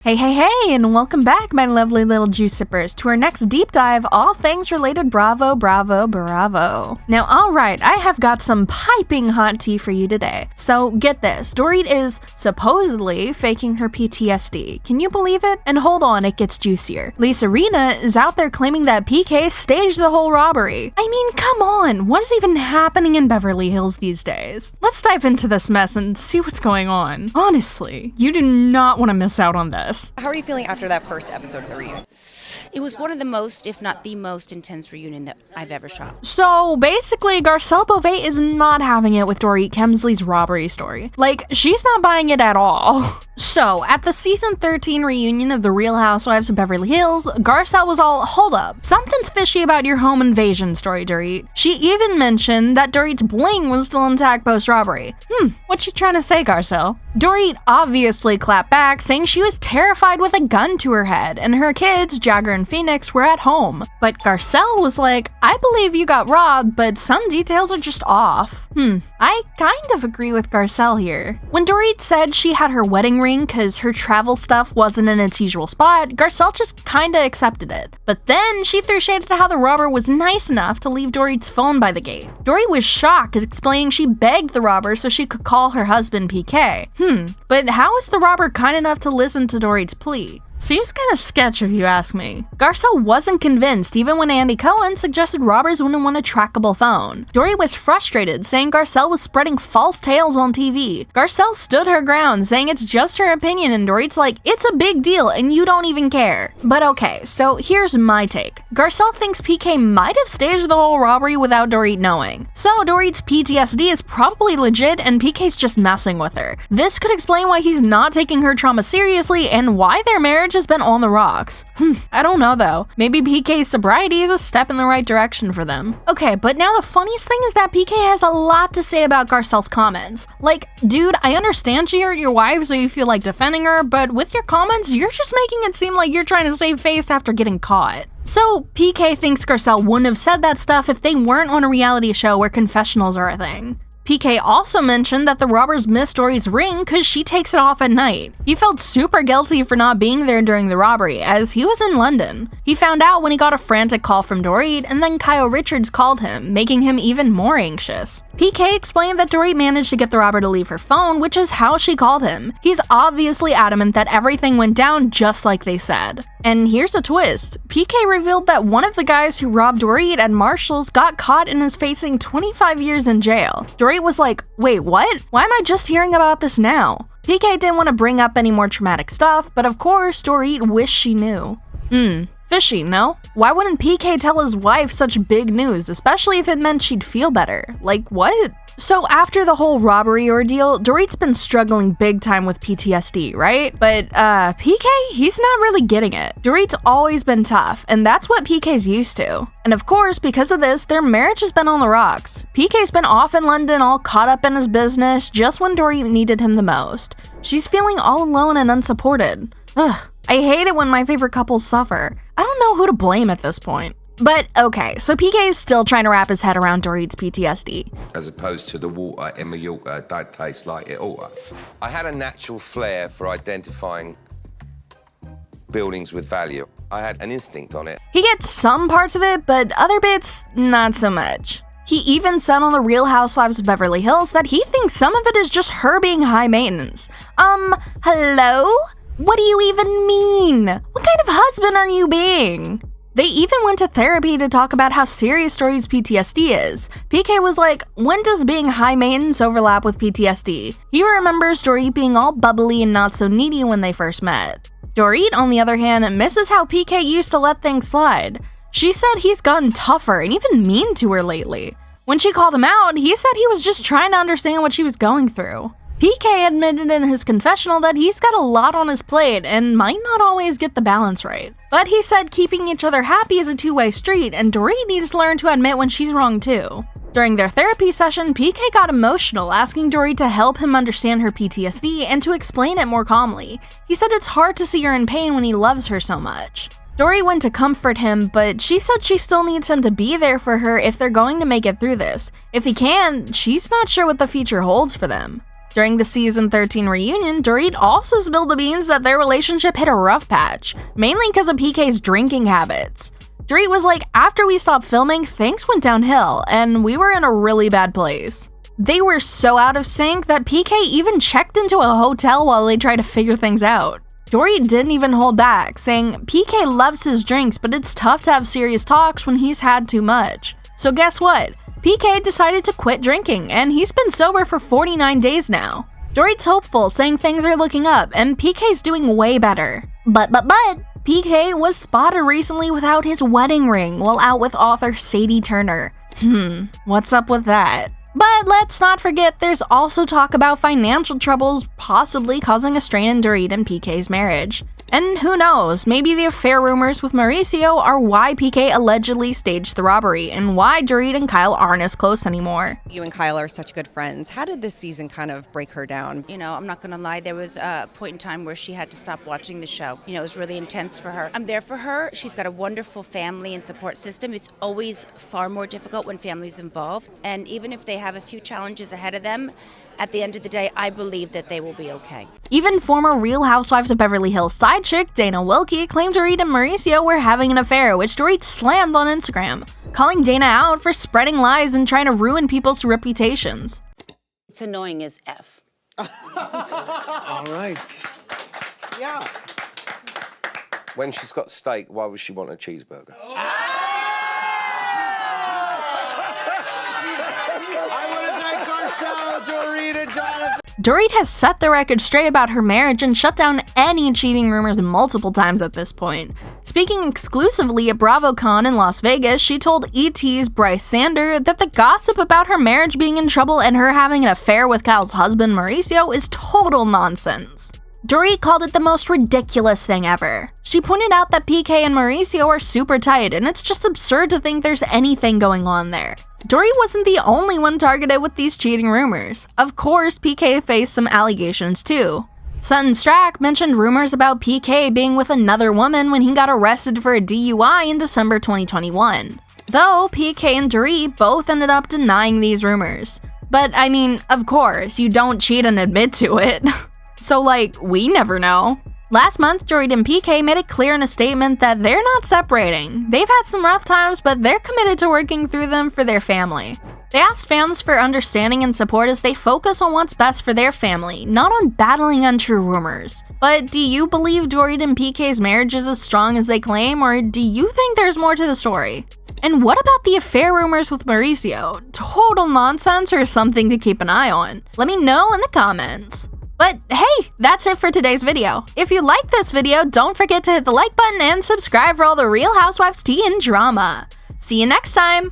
Hey, and welcome back, my lovely little juice sippers, to our next deep dive, all things related bravo. Now, alright, I have got some piping hot tea for you today. So, get this, Dorit is supposedly faking her PTSD. Can you believe it? And hold on, it gets juicier. Rinna is out there claiming that PK staged the whole robbery. I mean, come on, what is even happening in Beverly Hills these days? Let's dive into this mess and see what's going on. Honestly, you do not want to miss out on this. How are you feeling after that first episode of the reunion? It was one of the most, if not the most intense reunion that I've ever shot. So basically, Garcelle Beauvais is not having it with Dorit Kemsley's robbery story. Like, she's not buying it at all. So, at the season 13 reunion of The Real Housewives of Beverly Hills, Garcelle was all, hold up, something's fishy about your home invasion story, Dorit. She even mentioned that Dorit's bling was still intact post-robbery. What you trying to say, Garcelle? Dorit obviously clapped back, saying she was terrified with a gun to her head, and her kids, Jagger and Phoenix, were at home. But Garcelle was like, I believe you got robbed, but some details are just off. I kind of agree with Garcelle here. When Dorit said she had her wedding ring because her travel stuff wasn't in its usual spot, Garcelle just kinda accepted it. But then she threw shade at how the robber was nice enough to leave Dorit's phone by the gate. Dorit was shocked, explaining she begged the robber so she could call her husband PK. But how is the robber kind enough to listen to Dorit's plea? Seems kinda sketch if you ask me. Garcelle wasn't convinced even when Andy Cohen suggested robbers wouldn't want a trackable phone. Dorit was frustrated, saying Garcelle was spreading false tales on TV. Garcelle stood her ground, saying it's just her opinion, and Dorit's like, it's a big deal and you don't even care. But okay, so here's my take. Garcelle thinks PK might have staged the whole robbery without Dorit knowing. So Dorit's PTSD is probably legit and PK's just messing with her. This could explain why he's not taking her trauma seriously and why their marriage has been on the rocks. I don't know though. Maybe PK's sobriety is a step in the right direction for them. Okay, but now the funniest thing is that PK has a lot to say about Garcelle's comments. Like, dude, I understand she hurt your wife so you feel like defending her, but with your comments, you're just making it seem like you're trying to save face after getting caught. So, PK thinks Garcelle wouldn't have said that stuff if they weren't on a reality show where confessionals are a thing. PK also mentioned that the robbers missed Dorit's ring because she takes it off at night. He felt super guilty for not being there during the robbery, as he was in London. He found out when he got a frantic call from Dorit, and then Kyle Richards called him, making him even more anxious. PK explained that Dorit managed to get the robber to leave her phone, which is how she called him. He's obviously adamant that everything went down just like they said. And here's a twist. PK revealed that one of the guys who robbed Dorit at Marshall's got caught and is facing 25 years in jail. Dorit was like, wait, what? Why am I just hearing about this now? PK didn't want to bring up any more traumatic stuff, but of course, Dorit wished she knew. Fishy, no? Why wouldn't PK tell his wife such big news, especially if it meant she'd feel better? Like, what? So after the whole robbery ordeal, Dorit's been struggling big time with PTSD, right? But, PK, he's not really getting it. Dorit's always been tough, and that's what PK's used to. And of course, because of this, their marriage has been on the rocks. PK's been off in London, all caught up in his business, just when Dorit needed him the most. She's feeling all alone and unsupported. Ugh, I hate it when my favorite couples suffer. I don't know who to blame at this point. But okay, so PK is still trying to wrap his head around Dorit's PTSD. As opposed to the water in Mallorca don't taste like it all. I had a natural flair for identifying buildings with value. I had an instinct on it. He gets some parts of it, but other bits, not so much. He even said on The Real Housewives of Beverly Hills that he thinks some of it is just her being high maintenance. Hello? What do you even mean? What kind of husband are you being? They even went to therapy to talk about how serious Dorit's PTSD is. PK was like, when does being high maintenance overlap with PTSD? He remembers Dorit being all bubbly and not so needy when they first met. Dorit, on the other hand, misses how PK used to let things slide. She said he's gotten tougher and even mean to her lately. When she called him out, he said he was just trying to understand what she was going through. PK admitted in his confessional that he's got a lot on his plate and might not always get the balance right. But he said keeping each other happy is a two-way street, and Dorit needs to learn to admit when she's wrong too. During their therapy session, PK got emotional, asking Dorit to help him understand her PTSD and to explain it more calmly. He said it's hard to see her in pain when he loves her so much. Dorit went to comfort him, but she said she still needs him to be there for her if they're going to make it through this. If he can, she's not sure what the future holds for them. During the season 13 reunion, Dorit also spilled the beans that their relationship hit a rough patch, mainly because of PK's drinking habits. Dorit was like, after we stopped filming, things went downhill, and we were in a really bad place. They were so out of sync that PK even checked into a hotel while they tried to figure things out. Dorit didn't even hold back, saying, PK loves his drinks, but it's tough to have serious talks when he's had too much. So guess what? PK decided to quit drinking, and he's been sober for 49 days now. Dorit's hopeful, saying things are looking up, and PK's doing way better. But, PK was spotted recently without his wedding ring while out with author Sadie Turner. What's up with that? But let's not forget there's also talk about financial troubles possibly causing a strain in Dorit and PK's marriage. And who knows, maybe the affair rumors with Mauricio are why PK allegedly staged the robbery and why Dorit and Kyle aren't as close anymore. You and Kyle are such good friends. How did this season kind of break her down? You know, I'm not gonna lie, there was a point in time where she had to stop watching the show. You know, it was really intense for her. I'm there for her. She's got a wonderful family and support system. It's always far more difficult when family's involved. And even if they have a few challenges ahead of them, at the end of the day, I believe that they will be okay. Even former Real Housewives of Beverly Hills side chick Dana Wilkie claimed Dorit and Mauricio were having an affair, which Dorit slammed on Instagram, calling Dana out for spreading lies and trying to ruin people's reputations. It's annoying as F. All right. Yeah. When she's got steak, why would she want a cheeseburger? Dorit has set the record straight about her marriage and shut down any cheating rumors multiple times at this point. Speaking exclusively at BraaavooCon in Las Vegas, she told ET's Bryce Sander that the gossip about her marriage being in trouble and her having an affair with Kyle's husband Mauricio is total nonsense. Dorit called it the most ridiculous thing ever. She pointed out that PK and Mauricio are super tight, and it's just absurd to think there's anything going on there. Dorit wasn't the only one targeted with these cheating rumors. Of course, PK faced some allegations too. Sutton Strack mentioned rumors about PK being with another woman when he got arrested for a DUI in December 2021. Though PK and Dorit both ended up denying these rumors. But I mean, of course, you don't cheat and admit to it. So like, we never know. Last month, Dorit and PK made it clear in a statement that they're not separating. They've had some rough times, but they're committed to working through them for their family. They asked fans for understanding and support as they focus on what's best for their family, not on battling untrue rumors. But do you believe Dorit and PK's marriage is as strong as they claim, or do you think there's more to the story? And what about the affair rumors with Mauricio? Total nonsense or something to keep an eye on? Let me know in the comments. But hey, that's it for today's video. If you like this video, don't forget to hit the like button and subscribe for all the Real Housewives tea and drama. See you next time!